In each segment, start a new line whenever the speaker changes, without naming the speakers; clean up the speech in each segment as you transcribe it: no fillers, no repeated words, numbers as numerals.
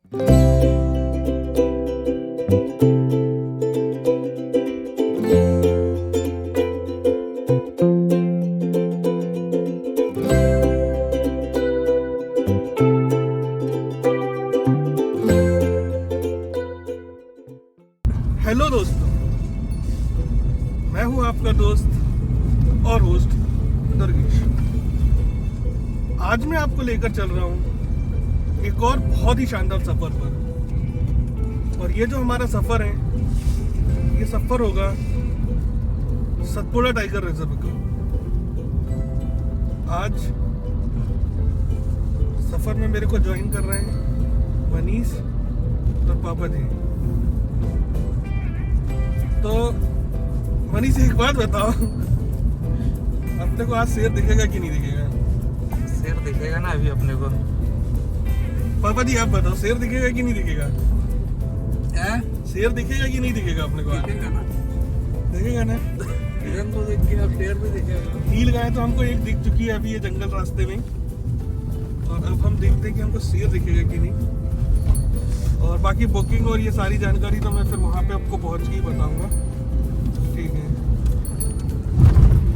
Hello दोस्तों, मैं हूं आपका दोस्त और होस्ट दरवेश। आज मैं आपको लेकर चल रहा हूं एक और बहुत ही शानदार सफर पर। और ये जो हमारा सफर है, ये सफर होगा सतपुड़ा टाइगर रिजर्व का। आज सफर में मेरे को ज्वाइन कर रहे हैं मनीष और पापा जी। तो मनीष, एक बात बताओ, अपने को आज शेर दिखेगा कि नहीं दिखेगा?
शेर दिखेगा ना अभी अपने को।
पापा जी आप बताओ, शेर दिखेगा कि नहीं दिखेगा? शेर दिखेगा कि नहीं दिखेगा अपने को?
दिखेगा ना।
दिखेगा ना।
हिरन तो दिख गया, अब शेर भी दिखेगा।
नील गाय तो हमको एक दिख चुकी है अभी ये जंगल रास्ते में, और अब हम देखते हैं कि हमको शेर दिखेगा कि नहीं। और बाकी बुकिंग और ये सारी जानकारी तो मैं फिर वहाँ पे आपको पहुँच के ही बताऊँगा। ठीक है,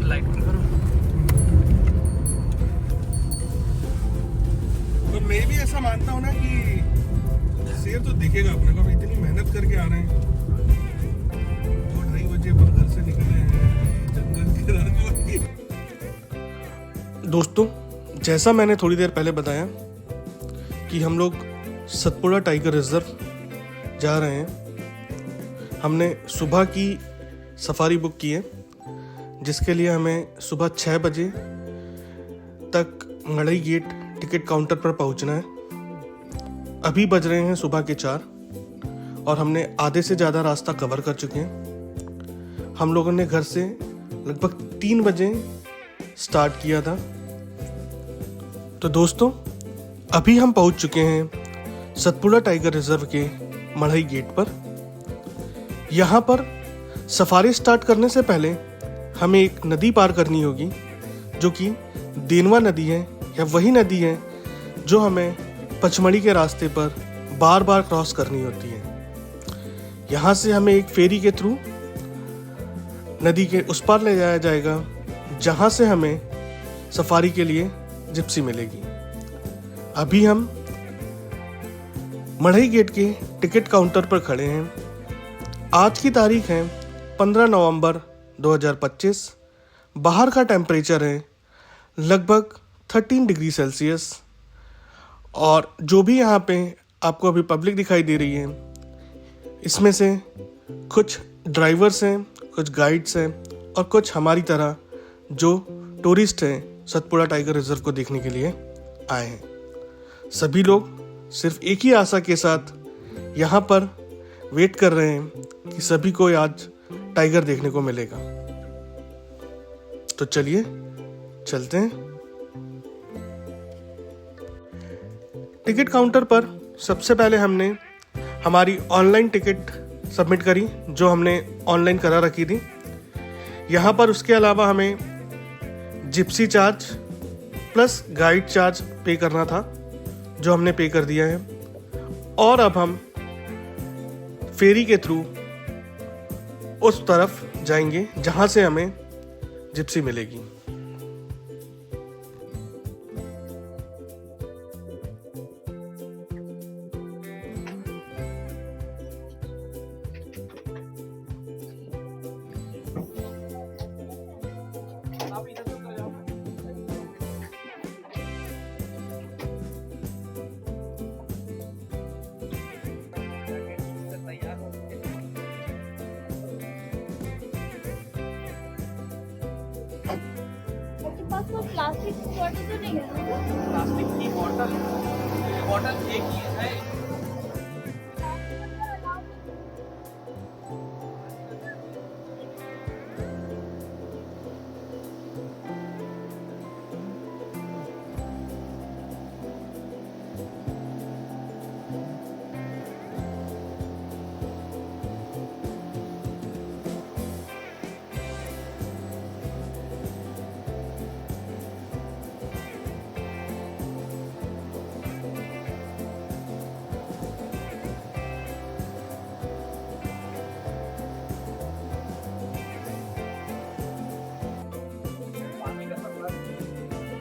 लाइट करो।
तो मैं भी ऐसा मानता हूँ ना कि शेर तो दिखेगा अपने को। इतनी मेहनत करके आ रहे हैं, 2-2:30 बजे पर घर से निकले हैं जंगल के रास्ते। दोस्तों, जैसा मैंने थोड़ी देर पहले बताया कि हम लोग सतपुड़ा टाइगर रिजर्व जा रहे हैं। हमने सुबह की सफारी बुक की है, जिसके लिए हमें सुबह 6 बजे तक मड़ई गेट टिकट काउंटर पर पहुंचना है। अभी बज रहे हैं सुबह के 4 और हमने आधे से ज़्यादा रास्ता कवर कर चुके हैं। हम लोगों ने घर से लगभग 3 बजे स्टार्ट किया था। तो दोस्तों, अभी हम पहुंच चुके हैं सतपुड़ा टाइगर रिजर्व के मड़ई गेट पर। यहाँ पर सफारी स्टार्ट करने से पहले हमें एक नदी पार करनी होगी, जो कि देनवा नदी है, या वही नदी है जो हमें पचमढ़ी के रास्ते पर बार बार क्रॉस करनी होती है। यहाँ से हमें एक फेरी के थ्रू नदी के उस पार ले जाया जाएगा, जहाँ से हमें सफारी के लिए जिप्सी मिलेगी। अभी हम मड़ई गेट के टिकट काउंटर पर खड़े हैं। आज की तारीख है 15 नवंबर 2025। बाहर का टेम्परेचर है लगभग 13 डिग्री सेल्सियस। और जो भी यहाँ पे आपको अभी पब्लिक दिखाई दे रही है, इसमें से कुछ ड्राइवर्स हैं, कुछ गाइड्स हैं और कुछ हमारी तरह जो टूरिस्ट हैं सतपुड़ा टाइगर रिजर्व को देखने के लिए आए हैं। सभी लोग सिर्फ एक ही आशा के साथ यहाँ पर वेट कर रहे हैं कि सभी को आज टाइगर देखने को मिलेगा। तो चलिए चलते हैं। टिकट काउंटर पर सबसे पहले हमने हमारी ऑनलाइन टिकट सबमिट करी, जो हमने ऑनलाइन करा रखी थी। यहाँ पर उसके अलावा हमें Gypsy charge plus guide charge पे करना था, जो हमने पे कर दिया है। और अब हम फेरी के थ्रू उस तरफ जाएंगे जहाँ से हमें जिप्सी मिलेगी।
प्लास्टिक की बॉटल तो नहीं है ना?
प्लास्टिक की बॉटल एक ही है।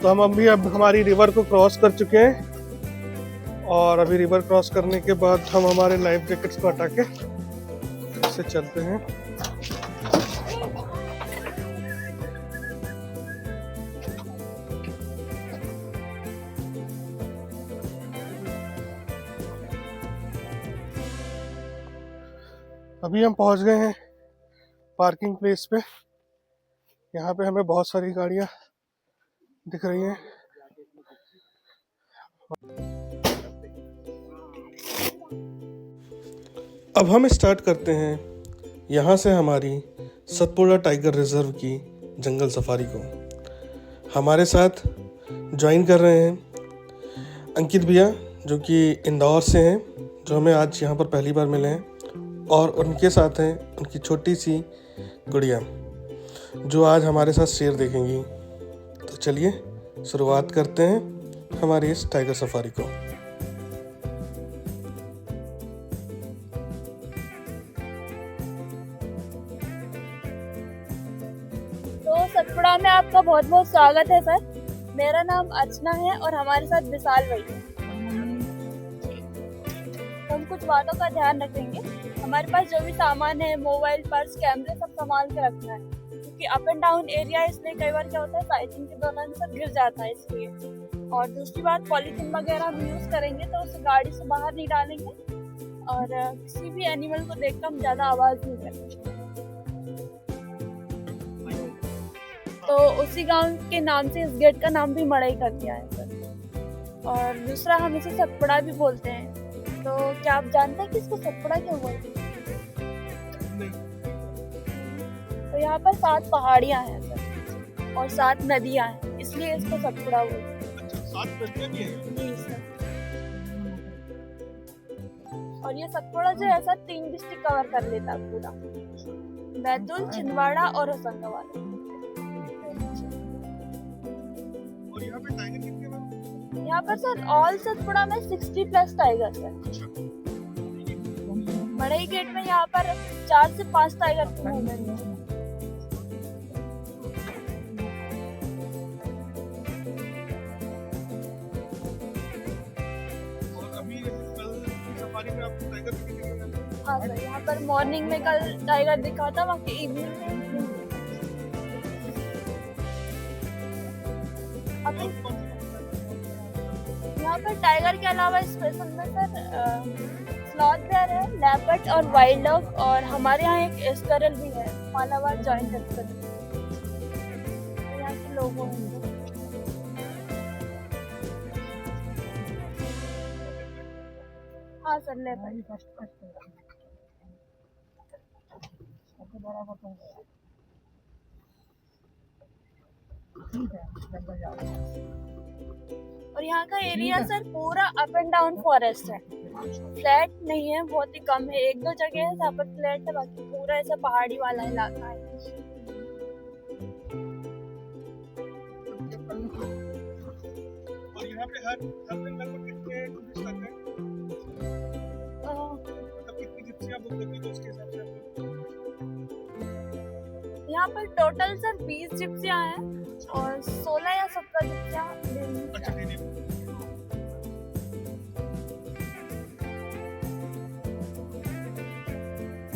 तो हम अभी अब हमारी रिवर को क्रॉस कर चुके हैं और अभी रिवर क्रॉस करने के बाद हम हमारे लाइफ जैकेट्स को हटा के इससे चलते हैं। अभी हम पहुंच गए हैं पार्किंग प्लेस पे। यहाँ पे हमें बहुत सारी गाड़ियाँ दिख रही हैं। अब हम स्टार्ट करते हैं यहाँ से हमारी सतपुड़ा टाइगर रिजर्व की जंगल सफारी को। हमारे साथ ज्वाइन कर रहे हैं अंकित भैया जो कि इंदौर से हैं, जो हमें आज यहाँ पर पहली बार मिले हैं, और उनके साथ हैं उनकी छोटी सी गुड़िया जो आज हमारे साथ शेर देखेंगी। तो चलिए शुरुआत करते हैं हमारी इस टाइगर सफारी को।
तो सतपुड़ा में आपका बहुत बहुत स्वागत है सर। मेरा नाम अर्चना है और हमारे साथ विशाल भाई है। हम कुछ बातों का ध्यान रखेंगे। हमारे पास जो भी सामान है, मोबाइल, पर्स, कैमरे, सब संभाल के रखना है, क्योंकि अप एंड डाउन एरिया है, इसलिए कई बार क्या होता है साइकिल के दौरान सब गिर जाता है इसलिए। और दूसरी बात, पॉलीथीन वगैरह हम यूज करेंगे तो उसे गाड़ी से बाहर नहीं डालेंगे और किसी भी एनिमल को देखकर हम ज्यादा आवाज नहीं करेंगे। तो उसी गांव के नाम से इस गेट का नाम भी मड़ई कर दिया है सर। और दूसरा, हम इसे सतपुड़ा भी बोलते हैं। तो क्या आप जानते हैं कि इसको सतपुड़ा क्यों बोलते हैं? तो यहाँ पर 7 पहाड़ियाँ हैं सर और 7 नदियाँ हैं, इसलिए इसको सतपुड़ा बोलते हैं।
अच्छा, 7 नदियाँ भी हैं?
जी सर। और ये सतपुड़ा जो है सर 3 डिस्ट्रिक्ट कवर कर लेता है पूरा, बैतूल, छिंदवाड़ा और होशंगाबाद।
और यहाँ पे टाइगर कितने हैं?
यहाँ पर सर ऑल सतपुड़ा में 60+ टाइगर है। मड़ई गेट में यहाँ पर 4 से 5 टाइगर की मूवमेंट है। हाँ सर, यहाँ पर मॉर्निंग में कल टाइगर दिखा था, बाकी इवनिंग में अभी यहाँ पर टाइगर के अलावा स्पेशल में सर स्लॉथ बेयर है, लेपर्ड और वाइल्ड डॉग, और हमारे यहाँ एक एस्करल भी है, मालाबार जॉइंट एस्करल। यहाँ के लोगों हैं। हाँ सर, लेपर्ड। और यहाँ का एरिया सर पूरा अप एंड डाउन फॉरेस्ट है, फ्लैट नहीं है, बहुत ही कम है। 1-2 जगह है जहाँ पर फ्लैट है, बाकी पूरा ऐसा पहाड़ी वाला इलाका है।
और यहाँ पे हर दिन लगभग कितने टूरिस्ट आते हैं? मतलब कितनी जिप्सियाँ बुक होती है उसके हिसाब से?
यहाँ पर टोटल सर 20 जिप्सियाँ हैं और 16 या 17 जिप्सियाँ
अच्छा, डेली।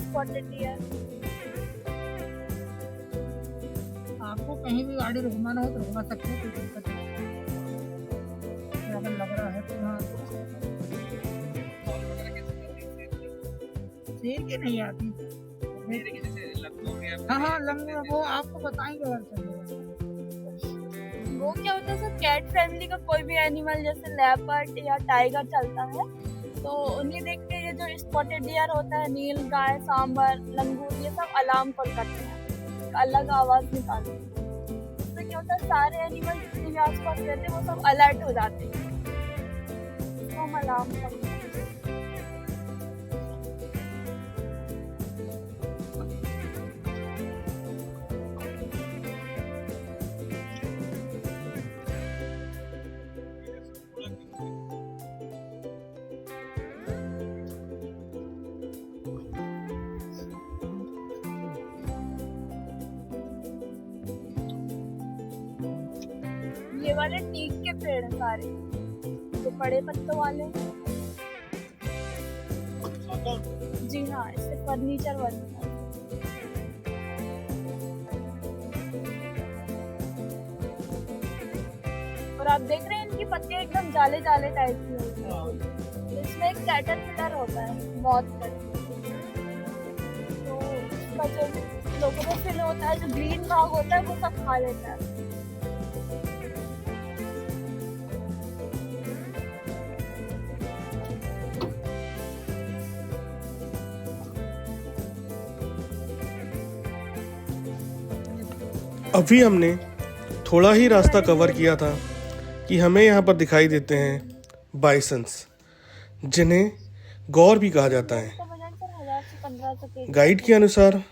Spotted deer.
आपको कहीं भी गाड़ी रुकना हो तो रुकवा सकते हो, कोई दिक्कत नहीं। अगर लग रहा है तो हाँ, शेर के नहीं आती। हाँ हाँ, लंगूर वो आपको बताएंगे अगर चलेगा।
वो क्या होता है सर, कैट फैमिली का कोई भी एनिमल जैसे लेपर्ड या टाइगर चलता है तो उन्हें देख के ये जो स्पॉटेड डियर होता है, नील गाय, सांबर, लंगूर, ये सब अलार्म कॉल करते हैं, अलग आवाज निकालते हैं। इससे क्या होता है, सारे एनिमल जितने भी आसपास रहते हैं वो सब अलर्ट हो जाते हैं, तो हम अलार्म करते हैं। ये ये वाले टीक के पेड़ हैं सारे, जो बड़े पत्तों वाले हैं। जी हाँ, इससे फर्नीचर बनता है। और आप देख रहे हैं इनकी पत्तियां एकदम जाले जाले टाइप की होती हैं। इसमें एक कैटरपिलर होता है मौत का, तो उसका जो लोगों को फिल होता है, जो ग्रीन भाग होता है वो सब खा लेता है।
अभी हमने थोड़ा ही रास्ता कवर किया था कि हमें यहाँ पर दिखाई देते हैं बाइसन्स, जिन्हें गौर भी कहा जाता है।
इसका वजन सर 1000 से 1500 केजी।
गाइड के अनुसार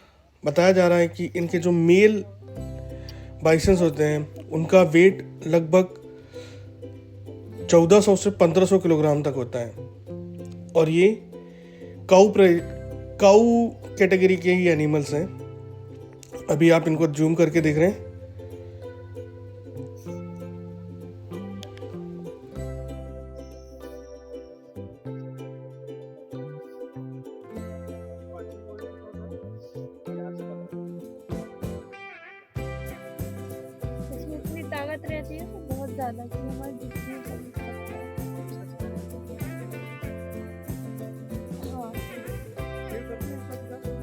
बताया जा रहा है कि इनके जो मेल बाइसन्स होते हैं उनका वेट लगभग 1400 से 1500 किलोग्राम तक होता है, और ये काऊ कैटेगरी के ही एनिमल्स हैं। अभी आप इनको जूम करके देख रहे हैं।
इसमें इतनी ताकत रहती है तो बहुत ज्यादा कि हमारी जितनी हाँ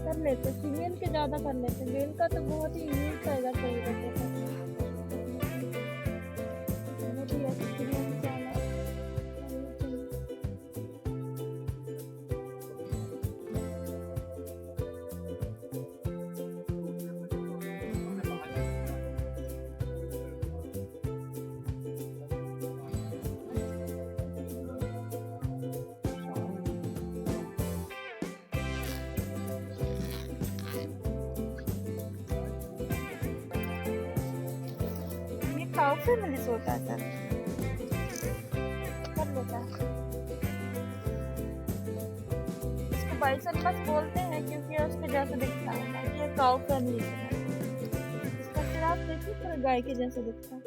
कर लेते, फीमेल के ज्यादा कर लेते, मेल का तो बहुत ही यूनिक टाइगर चाहिए रहता है। बहुत ही एक्सपीरियंस वाला काऊ फैमिली से होता है सर, कर लेता है। इसको बाइसन बस बोलते हैं क्योंकि ये उसके जैसा दिखता है, बाकी ये काऊ फैमिली से है। इसका सिर आप देखिए पूरा गाय के जैसा दिखता है।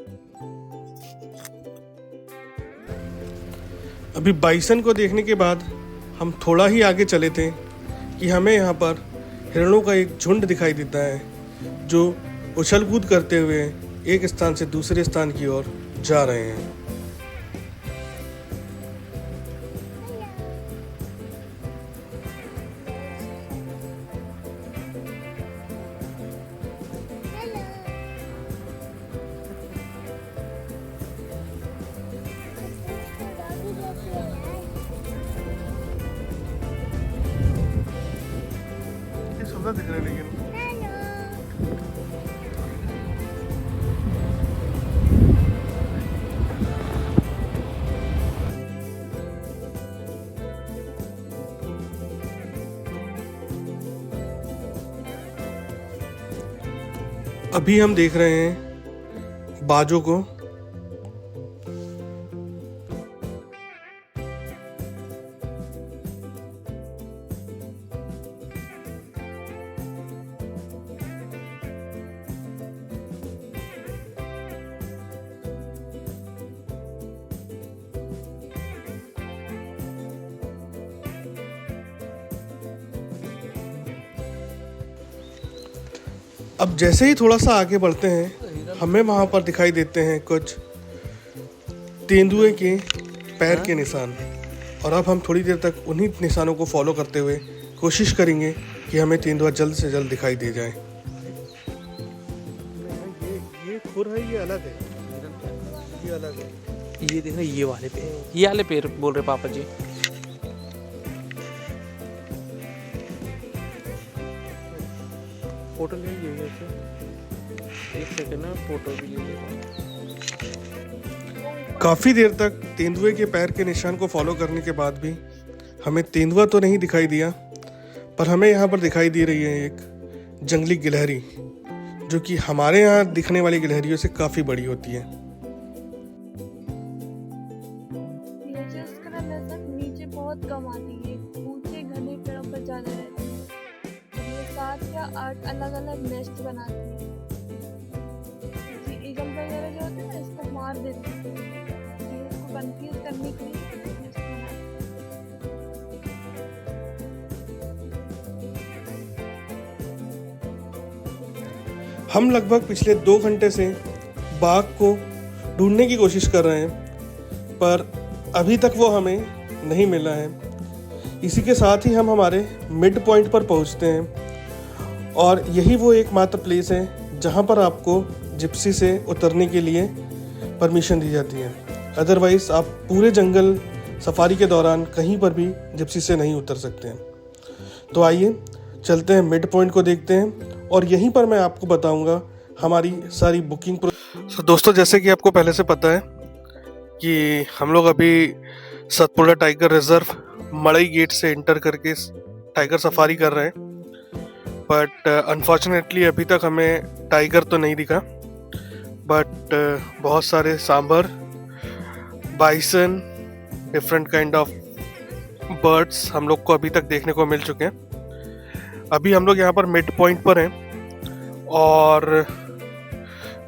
अभी बाइसन को देखने के बाद हम थोड़ा ही आगे चले थे कि हमें यहाँ पर हिरणों का एक झुंड दिखाई देता है, जो उछल कूद करते हुए एक स्थान से दूसरे स्थान की ओर जा रहे हैं। ये सुंदर दिख रहे हैं लेकिन अभी हम देख रहे हैं बाजों को। अब जैसे ही थोड़ा सा आगे बढ़ते हैं, हमें वहाँ पर दिखाई देते हैं कुछ तेंदुए के पैर के निशान, और अब हम थोड़ी देर तक उन्हीं निशानों को फॉलो करते हुए कोशिश करेंगे कि हमें तेंदुआ जल्द से जल्द दिखाई दे जाए। ये खुर है, ये अलग है, ये अलग है।
ये देखो ये वाले पेड़ बोल रहे पापा जी। फोटो ले लीजिए, एक सेकंड ना, फोटो भी ले लीजिए।
काफ़ी देर तक तेंदुए के पैर के निशान को फॉलो करने के बाद भी हमें तेंदुआ तो नहीं दिखाई दिया, पर हमें यहाँ पर दिखाई दे रही है एक जंगली गिलहरी, जो कि हमारे यहाँ दिखने वाली गिलहरियों से काफ़ी बड़ी होती है।
ये जो इसका नजर नीचे बहुत कम आती है, ऊंचे घने पेड़ों पर ज्यादा रहती है। ये 7 या 8 अलग अलग नेस्ट बनाती है। ईगल वगैरह जो होते हैं ना इसको मार देते हैं, ये इसको कंफ्यूज करने के लिए इसको मार-
हम लगभग पिछले 2 घंटे से बाघ को ढूंढने की कोशिश कर रहे हैं, पर अभी तक वो हमें नहीं मिला है। इसी के साथ ही हम हमारे मिड पॉइंट पर पहुंचते हैं और यही वो एकमात्र प्लेस है जहां पर आपको जिप्सी से उतरने के लिए परमिशन दी जाती है। अदरवाइज़ आप पूरे जंगल सफारी के दौरान कहीं पर भी जिप्सी से नहीं उतर सकते हैं। तो आइए चलते हैं, मिड पॉइंट को देखते हैं और यहीं पर मैं आपको बताऊंगा हमारी सारी बुकिंग दोस्तों, जैसे कि आपको पहले से पता है कि हम लोग अभी सतपुड़ा टाइगर रिजर्व मड़ई गेट से एंटर करके टाइगर सफारी कर रहे हैं, बट अनफॉर्चुनेटली अभी तक हमें टाइगर तो नहीं दिखा, बट बहुत सारे sambar, bison, different kind of birds हम लोग को अभी तक देखने को मिल चुके हैं। अभी हम लोग यहाँ पर मिड पॉइंट पर हैं और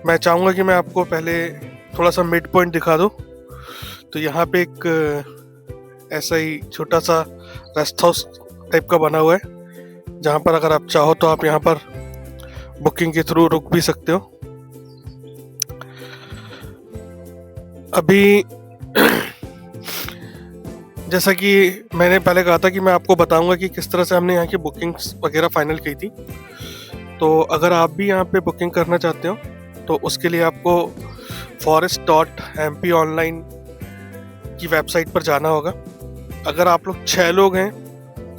मैं चाहूँगा कि मैं आपको पहले थोड़ा सा मिड पॉइंट दिखा दूँ। तो यहाँ पे एक ऐसा ही छोटा सा रेस्ट हाउस टाइप का बना हुआ है, जहाँ पर अगर आप चाहो तो आप यहाँ पर बुकिंग के थ्रू रुक भी सकते हो। अभी जैसा कि मैंने पहले कहा था कि मैं आपको बताऊंगा कि किस तरह से हमने यहाँ की बुकिंग्स वगैरह फाइनल की थी। तो अगर आप भी यहाँ पे बुकिंग करना चाहते हो तो उसके लिए आपको forest.mp ऑनलाइन की वेबसाइट पर जाना होगा। अगर आप लोग 6 लोग हैं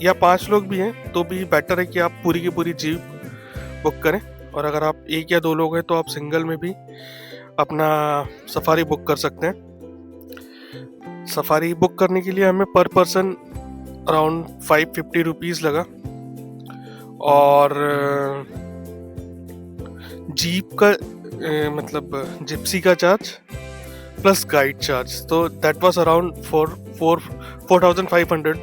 या 5 लोग भी हैं तो भी बेटर है कि आप पूरी की पूरी जीप बुक करें, और अगर आप 1 या 2 लोग हैं तो आप सिंगल में भी अपना सफारी बुक कर सकते हैं। सफारी बुक करने के लिए हमें पर पर्सन अराउंड 550 रुपीज़ लगा, और जीप का मतलब जिप्सी का चार्ज प्लस गाइड चार्ज, तो दैट वाज अराउंड 4500।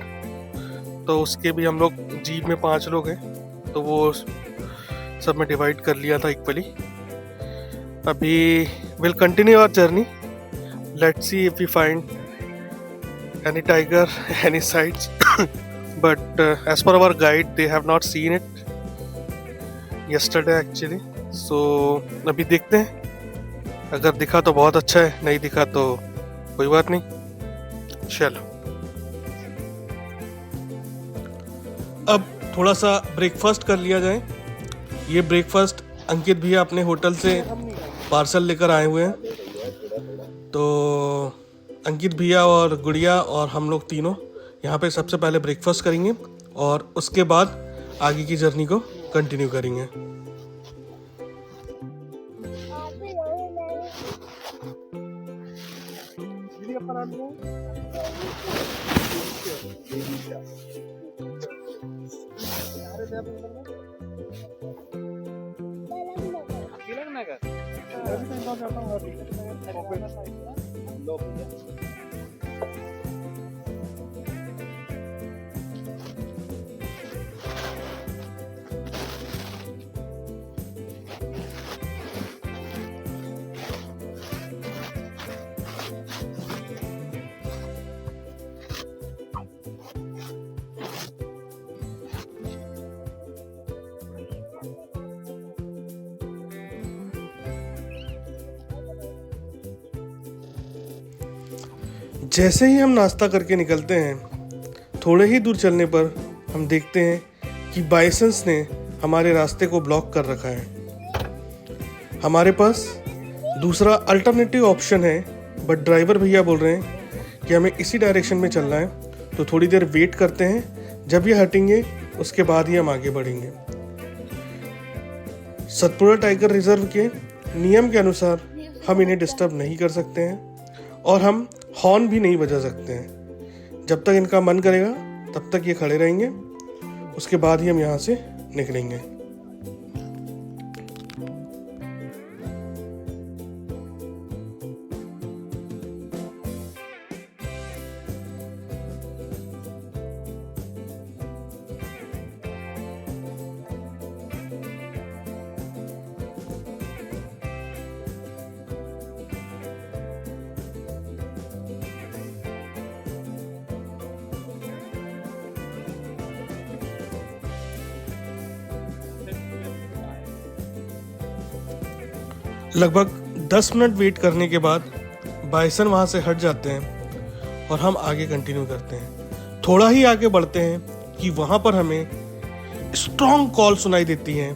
तो उसके भी हम लोग जीप में 5 लोग हैं तो वो सब में डिवाइड कर लिया था इक्वली। अभी will continue our journey, let's see if we find any tiger, any sights, but as per our guide they have not seen it yesterday actually, so अभी देखते हैं, अगर दिखा तो बहुत अच्छा है, नहीं दिखा तो कोई बात नहीं। चलो अब थोड़ा सा ब्रेकफास्ट कर लिया जाए। ये ब्रेकफास्ट अंकित भैया अपने होटल से पार्सल लेकर आए हुए हैं, तो अंकित भैया और गुड़िया और हम लोग तीनों यहाँ पे सबसे पहले ब्रेकफास्ट करेंगे और उसके बाद आगे की जर्नी को कंटिन्यू करेंगे। जैसे ही हम नाश्ता करके निकलते हैं, थोड़े ही दूर चलने पर हम देखते हैं कि बाइसन्स ने हमारे रास्ते को ब्लॉक कर रखा है। हमारे पास दूसरा अल्टरनेटिव ऑप्शन है, बट ड्राइवर भैया बोल रहे हैं कि हमें इसी डायरेक्शन में चलना है, तो थोड़ी देर वेट करते हैं, जब ये हटेंगे उसके बाद ही हम आगे बढ़ेंगे। सतपुड़ा टाइगर रिजर्व के नियम के अनुसार हम इन्हें डिस्टर्ब नहीं कर सकते हैं और हम हॉर्न भी नहीं बजा सकते हैं। जब तक इनका मन करेगा तब तक ये खड़े रहेंगे, उसके बाद ही हम यहाँ से निकलेंगे। लगभग 10 मिनट वेट करने के बाद बाइसन वहाँ से हट जाते हैं और हम आगे कंटिन्यू करते हैं। थोड़ा ही आगे बढ़ते हैं कि वहाँ पर हमें स्ट्रॉन्ग कॉल सुनाई देती है।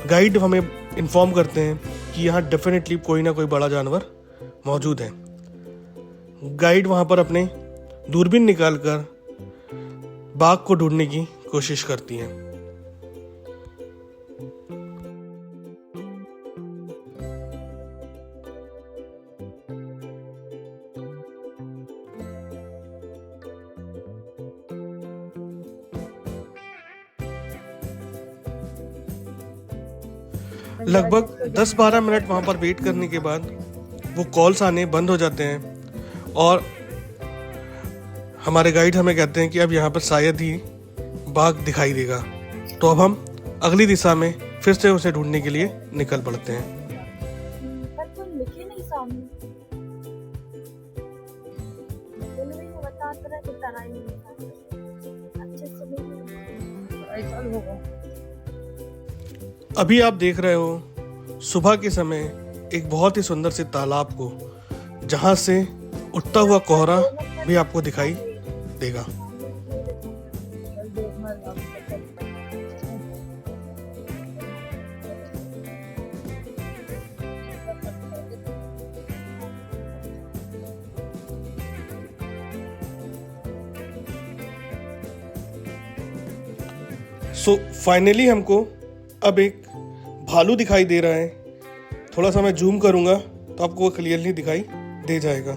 गाइड हमें इन्फॉर्म करते हैं कि यहाँ डेफिनेटली कोई ना कोई बड़ा जानवर मौजूद है। गाइड वहाँ पर अपने दूरबीन निकालकर बाघ को ढूंढने की कोशिश करती हैं। लगभग 10-12 मिनट वहाँ पर वेट करने के बाद वो कॉल्स आने बंद हो जाते हैं और हमारे गाइड हमें कहते हैं कि अब यहाँ पर शायद ही बाघ दिखाई देगा। तो अब हम अगली दिशा में फिर से उसे ढूंढने के लिए निकल पड़ते हैं।
पर कोई लिखे नहीं सामने। रेलवे में बताते रहे तो तरह ही नहीं था। अच्छे से नहीं
ऐसा होगा।
अभी आप देख रहे हो सुबह के समय एक बहुत ही सुंदर से तालाब को, जहाँ से उठता हुआ कोहरा भी आपको दिखाई देगा। सो फाइनली हमको अब एक भालू दिखाई दे रहा है। थोड़ा सा मैं जूम करूंगा तो आपको वो क्लियरली दिखाई दे जाएगा।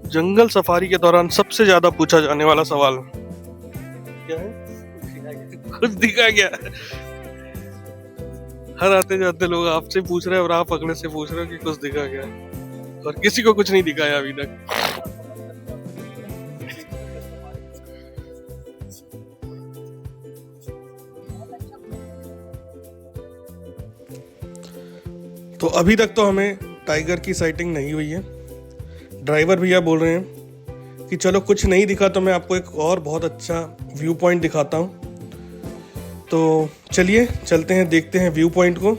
जंगल सफारी के दौरान सबसे ज्यादा पूछा जाने वाला सवाल क्या है? कुछ दिखा क्या? हर आते जाते लोग आपसे पूछ रहे हैं और आप अगले से पूछ रहे हो कि कुछ दिखा क्या, और किसी को कुछ नहीं दिखाया अभी तक। तो अभी तक तो हमें टाइगर की साइटिंग नहीं हुई है। ड्राइवर भैया बोल रहे हैं कि चलो कुछ नहीं दिखा तो मैं आपको एक और बहुत अच्छा व्यू पॉइंट दिखाता हूँ। तो चलिए चलते हैं, देखते हैं व्यू पॉइंट को।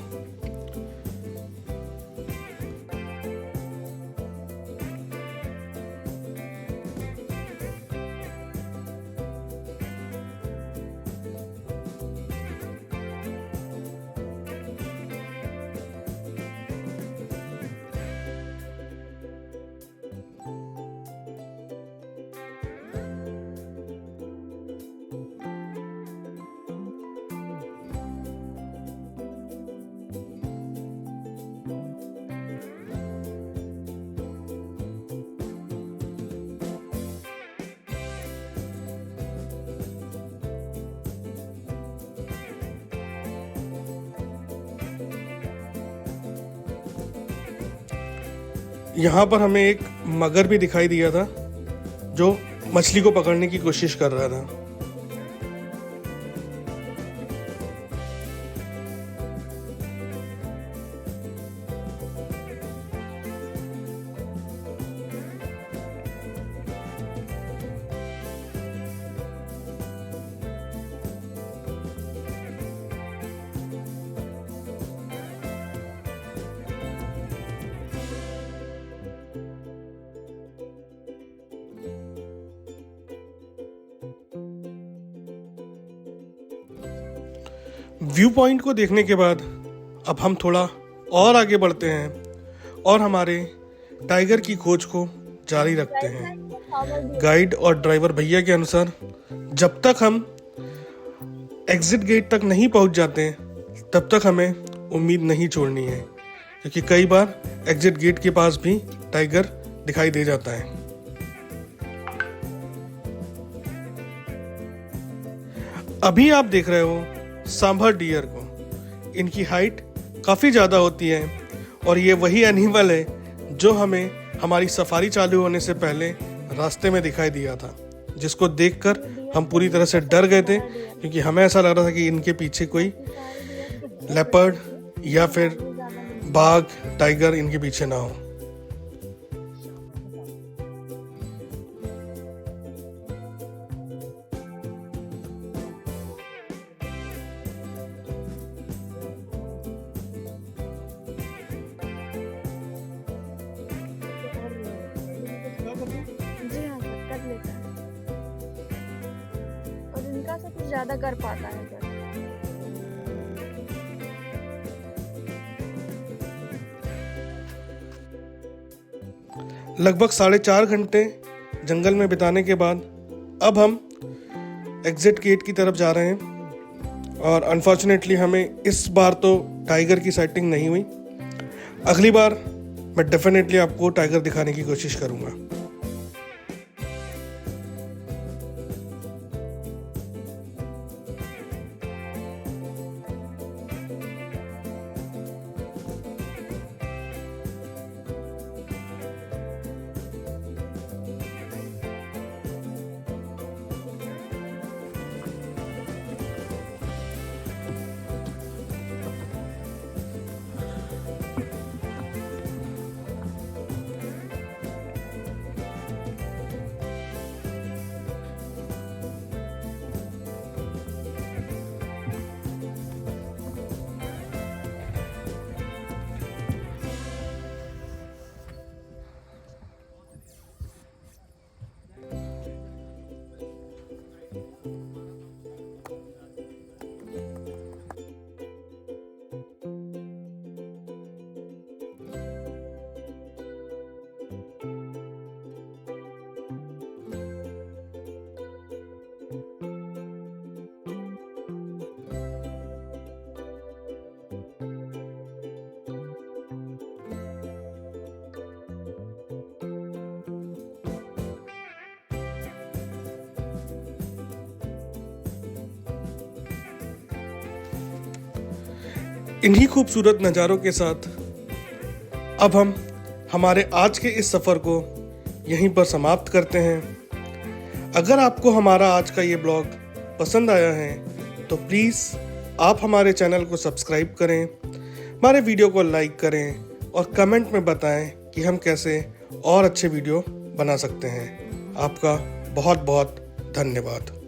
यहाँ पर हमें एक मगर भी दिखाई दिया था जो मछली को पकड़ने की कोशिश कर रहा था। व्यू पॉइंट को देखने के बाद अब हम थोड़ा और आगे बढ़ते हैं और हमारे टाइगर की खोज को जारी रखते हैं। गाइड और ड्राइवर भैया के अनुसार जब तक हम एग्जिट गेट तक नहीं पहुंच जाते तब तक हमें उम्मीद नहीं छोड़नी है, क्योंकि कई बार एग्जिट गेट के पास भी टाइगर दिखाई दे जाता है। अभी आप देख रहे हो सांभर डियर को। इनकी हाइट काफ़ी ज़्यादा होती है और ये वही एनिमल है जो हमें हमारी सफारी चालू होने से पहले रास्ते में दिखाई दिया था, जिसको देखकर हम पूरी तरह से डर गए थे, क्योंकि हमें ऐसा लग रहा था कि इनके पीछे कोई लेपर्ड या फिर बाघ, टाइगर इनके पीछे ना हो।
जी हाँ सर, कर लेता है और इनका से कुछ ज्यादा कर पाता है सर।
लगभग 4.5 घंटे जंगल में बिताने के बाद अब हम एग्जिट गेट की तरफ जा रहे हैं और अनफॉर्चुनेटली हमें इस बार तो टाइगर की साइटिंग नहीं हुई। अगली बार मैं डेफिनेटली आपको टाइगर दिखाने की कोशिश करूंगा। इन्हीं खूबसूरत नज़ारों के साथ अब हम हमारे आज के इस सफ़र को यहीं पर समाप्त करते हैं। अगर आपको हमारा आज का ये ब्लॉग पसंद आया है तो प्लीज़ आप हमारे चैनल को सब्सक्राइब करें, हमारे वीडियो को लाइक करें और कमेंट में बताएं कि हम कैसे और अच्छे वीडियो बना सकते हैं। आपका बहुत बहुत धन्यवाद।